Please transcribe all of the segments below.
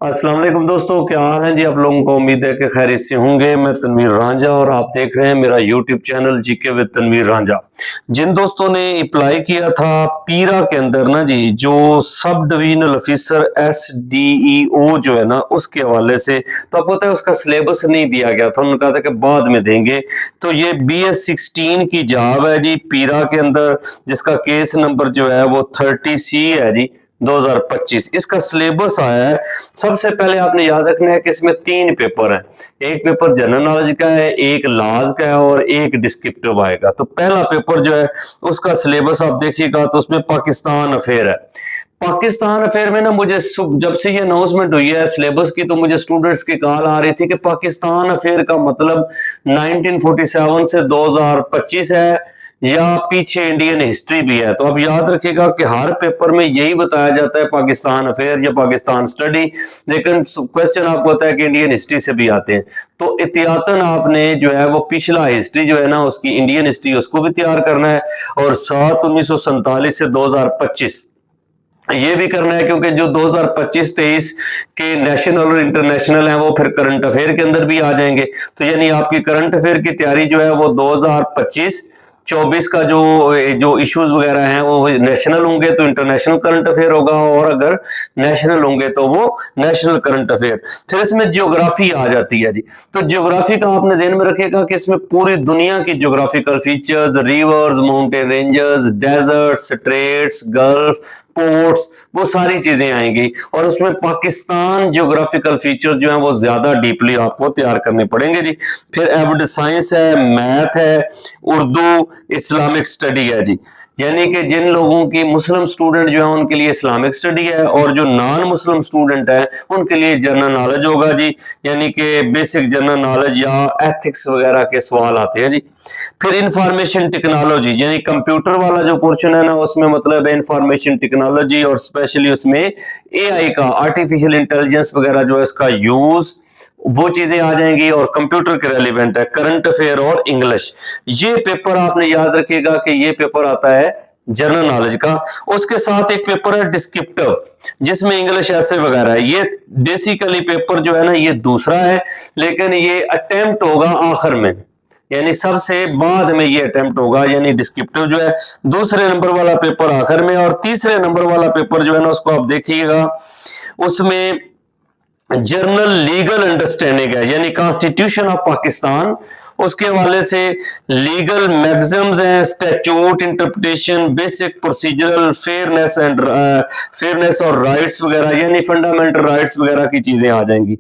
अस्सलाम वालेकुम दोस्तों, क्या हाल है जी आप लोगों को। उम्मीद है कि खैरियत से होंगे। मैं तनवीर रांझा और आप देख रहे हैं मेरा YouTube channel GK with Tanveer Ranjha. जिन दोस्तों ने अप्लाई किया था पीरा के अंदर ना जी, जो सब डिवीजनल ऑफिसर SDEO जो है ना, उसके हवाले से, तो आपको पता है उसका सिलेबस नहीं दिया गया था। उन्होंने कहा था कि बाद में देंगे। तो ये BS16 की जॉब है जी पीरा के अंदर, जिसका केस नंबर जो है वो 30C है जी 2025। इसका सिलेबस आया है। सबसे पहले आपने याद रखना है कि इसमें 3 पेपर हैं। एक पेपर जनरल नॉलेज का है, एक लॉज का है और एक डिस्क्रिप्टिव आएगा। तो पहला पेपर जो है उसका सिलेबस आप देखिएगा तो उसमें पाकिस्तान अफेयर है। पाकिस्तान अफेयर में ना मुझे जब से ये अनाउंसमेंट हुई है सिलेबस की, तो मुझे स्टूडेंट्स की कॉल आ रही थी कि पाकिस्तान अफेयर का मतलब 1947 से 2025 है या पीछे इंडियन हिस्ट्री भी है। तो आप याद रखिएगा कि हर पेपर में यही बताया जाता है पाकिस्तान अफेयर या पाकिस्तान स्टडी, लेकिन क्वेश्चन आपको पता है कि इंडियन हिस्ट्री से भी आते हैं। तो एहतियातन आपने जो है वो पिछला हिस्ट्री जो है ना उसकी इंडियन हिस्ट्री उसको भी तैयार करना है, और 1947 से 2025 ये भी करना है, क्योंकि जो 2025-23 के नेशनल और इंटरनेशनल हैं वो फिर करंट अफेयर के अंदर भी आ जाएंगे। तो यानी आपकी करंट अफेयर की तैयारी जो है वो 2025-24 का जो जो इश्यूज वगैरह हैं वो नेशनल होंगे तो इंटरनेशनल करंट अफेयर होगा, और अगर नेशनल होंगे तो वो नेशनल करंट अफेयर। फिर इसमें जियोग्राफी आ जाती है जी। तो जियोग्राफी का आपने ध्यान में रखिएगा कि इसमें पूरी दुनिया की geographical features, rivers, mountain rangers, desert, straits, gulf, ports, वो सारी चीजें आएंगी। और उसमें पाकिस्तान जियोग्राफिकल फीचर्स जो हैं वो ज्यादा डीपली आपको तैयार करने पड़ेंगे जी। फिर एवड साइंस है, मैथ है, उर्दू, इस्लामिक स्टडी है जी। यानी कि जिन लोगों की मुस्लिम स्टूडेंट जो है उनके लिए इस्लामिक स्टडी है, और जो नॉन मुस्लिम स्टूडेंट है उनके लिए जनरल नॉलेज होगा जी। यानी कि बेसिक जनरल नॉलेज या एथिक्स वगैरह के सवाल आते हैं जी। फिर इंफॉर्मेशन टेक्नोलॉजी यानी कंप्यूटर वाला जो पोर्शन है ना, उसमें मतलब है इंफॉर्मेशन टेक्नोलॉजी, और स्पेशली उसमें AI का, आर्टिफिशियल इंटेलिजेंस वगैरह जो है इसका यूज, वो चीजें आ जाएंगी। और कंप्यूटर के रेलिवेंट है करंट अफेयर और इंग्लिश। ये पेपर आपने याद रखिएगा कि ये पेपर आता है जनरल नॉलेज का। उसके साथ एक पेपर है डिस्क्रिप्टिव, जिसमें इंग्लिश ऐसे वगैरह है। ये बेसिकली पेपर जो है ना ये दूसरा है, लेकिन ये अटेम्प्ट होगा आखिर में, यानी सबसे बाद में ये अटेम्प्ट होगा। यानी डिस्क्रिप्टिव जो है दूसरे नंबर वाला पेपर आखिर में, और तीसरे नंबर वाला पेपर जो है ना उसको आप देखिएगा, उसमें जर्नल लीगल अंडरस्टैंडिंग है, यानी कॉन्स्टिट्यूशन ऑफ पाकिस्तान, उसके हवाले से लीगल मैक्सिम्स हैं, statute interpretation, basic procedural fairness और राइट्स वगैरह, यानी फंडामेंटल राइट्स वगैरह की चीजें आ जाएंगी।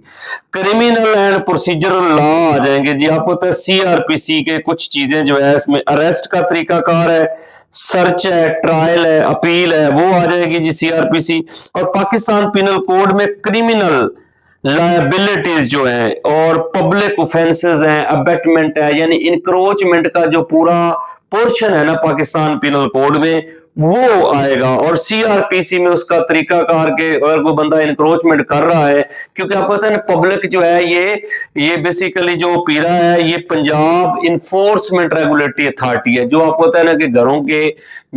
क्रिमिनल एंड प्रोसीजरल लॉ आ जाएंगे जी। आपको पता है CRPC के कुछ चीजें जो है इसमें अरेस्ट का तरीकाकार है, सर्च है, ट्रायल है, अपील है, वो आ जाएगी जी CRPC। और पाकिस्तान पिनल कोड में क्रिमिनल लायबिलिटीज जो है और पब्लिक ऑफेंसेस हैं, अबेटमेंट है, यानी इंक्रोचमेंट का जो पूरा पोर्शन है ना पाकिस्तान पिनल कोड में, वो आएगा। और CRPC में उसका तरीकाकार के अगर कोई बंदा इंक्रोचमेंट कर रहा है, क्योंकि आपको पता है ना पब्लिक जो है ये बेसिकली जो पीरा है ये पंजाब इन्फोर्समेंट रेगुलेटरी अथॉरिटी है। जो आपको पता है ना कि घरों के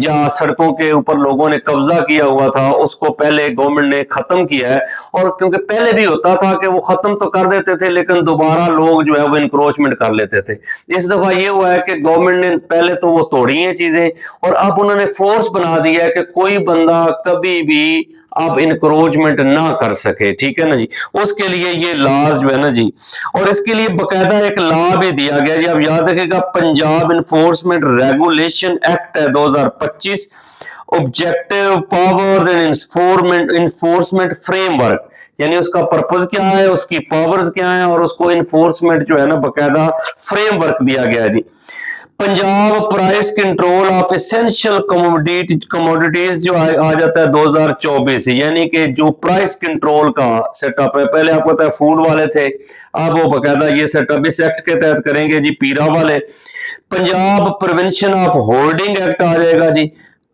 या सड़कों के ऊपर लोगों ने कब्जा किया हुआ था, उसको पहले गवर्नमेंट ने खत्म किया है। और क्योंकि पहले भी होता था कि वो खत्म तो कर देते थे, लेकिन दोबारा लोग जो है वो इंक्रोचमेंट कर लेते थे। इस दफा ये हुआ है कि गवर्नमेंट ने पहले तो वो तोड़ी है चीजें, और अब उन्होंने फोर्स बना दिया है कि कोई बंदा कभी भी आप इंक्रोचमेंट ना कर सके। ठीक है ना जी। उसके लिए ये लॉज जो है ना जी, और इसके लिए बकायदा एक लॉ भी दिया गया जी। आप याद रखिएगा पंजाब इन्फोर्समेंट रेगुलेशन एक्ट है 2025, objective powers and enforcement framework, यानी उसका पर्पज क्या है, उसकी पावर्स क्या है, और उसको इन्फोर्समेंट जो है ना बकायदा फ्रेमवर्क दिया गया जी। Punjab price control of essential commodities जो आ जाता है 2024, यानी कि जो प्राइस कंट्रोल का सेटअप है, पहले आपको पता है फूड वाले थे, अब वो बकायदा ये सेटअप इस एक्ट के तहत करेंगे जी पीरा वाले। Punjab prevention of holding act आ जाएगा जी।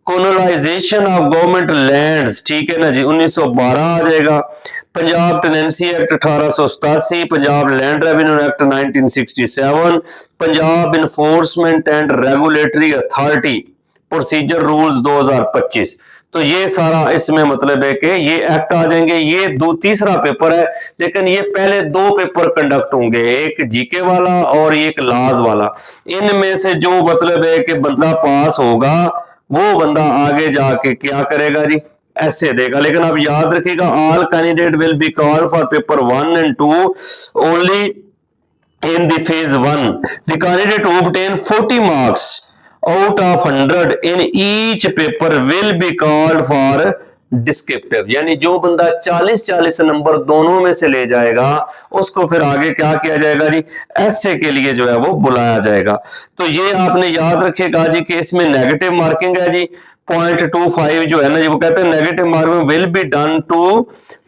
कॉलोनाइजेशन ऑफ गवर्नमेंट लैंड्स, ठीक है ना जी, 1912 आ जाएगा। Punjab tenancy act 1887, Punjab land revenue act 1967, Punjab enforcement and regulatory authority procedure rules 2025। तो ये सारा इसमें मतलब है कि ये एक्ट आ जाएंगे। ये तीसरा पेपर है, लेकिन ये पहले 2 पेपर कंडक्ट होंगे, एक जीके वाला और एक लॉज वाला। इनमें से जो मतलब है कि बंदा पास होगा वो बंदा आगे जाके क्या करेगा जी, ऐसे देगा। लेकिन आप याद रखिएगा, all candidate will be called for paper 1 and 2 only in the phase 1. The candidate who obtain 40 marks out of 100 in each paper will be called for descriptive. यानी जो बंदा 40-40 नंबर दोनों में से ले जाएगा उसको फिर आगे क्या किया जाएगा जी, ऐसे के लिए जो है वो बुलाया जाएगा। तो ये आपने याद रखिएगा जी कि इसमें नेगेटिव मार्किंग है जी 0.25 जो है ना जी, वो कहते हैं negative marking will be done to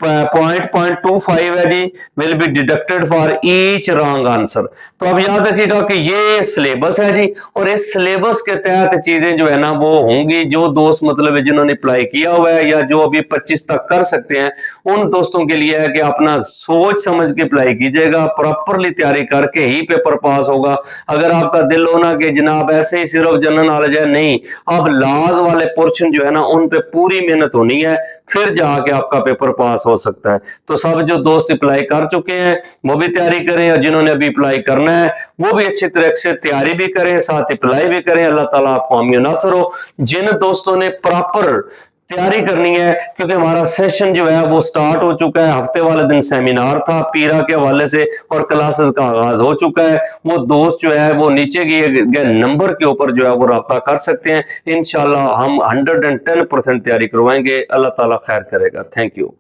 0.25 है जी, will be deducted for each wrong answer. तो अब याद रखिएगा कि ये सिलेबस है जी, और इस सिलेबस के तहत चीजें जो है ना वो होंगी। जो दोस्त मतलब है जिन्होंने अप्लाई किया हुआ है या जो अभी 25 तक कर सकते हैं, उन दोस्तों के लिए है कि अपना सोच समझ के अप्लाई कीजिएगा, प्रॉपरली तैयारी करके ही पेपर पास होगा। अगर आपका दिल हो ना कि जनाब ऐसे ही सिर्फ जनरल नॉलेज है, नहीं, अब लॉज वाले पोर्शन जो है ना उन पे पूरी मेहनत होनी है, फिर जाके आपका पेपर पास हो सकता है। तो सब जो दोस्त अप्लाई कर चुके हैं वो भी तैयारी करें, और जिन्होंने अभी अप्लाई करना है वो भी अच्छी तरह से तैयारी भी करें, साथ अप्लाई भी करें। अल्लाह ताला आपको आमीन नासर हो। जिन दोस्तों ने प्रॉपर तैयारी करनी है, क्योंकि हमारा सेशन जो है वो स्टार्ट हो चुका है। हफ्ते वाले दिन सेमिनार था पीरा के हवाले से और क्लासेस का आगाज हो चुका है। वो दोस्त जो है वो नीचे के नंबर के ऊपर जो है वो राब्ता कर सकते हैं। इंशाल्लाह हम 110% तैयारी करवाएंगे। अल्लाह ताला खैर करेगा। Thank you.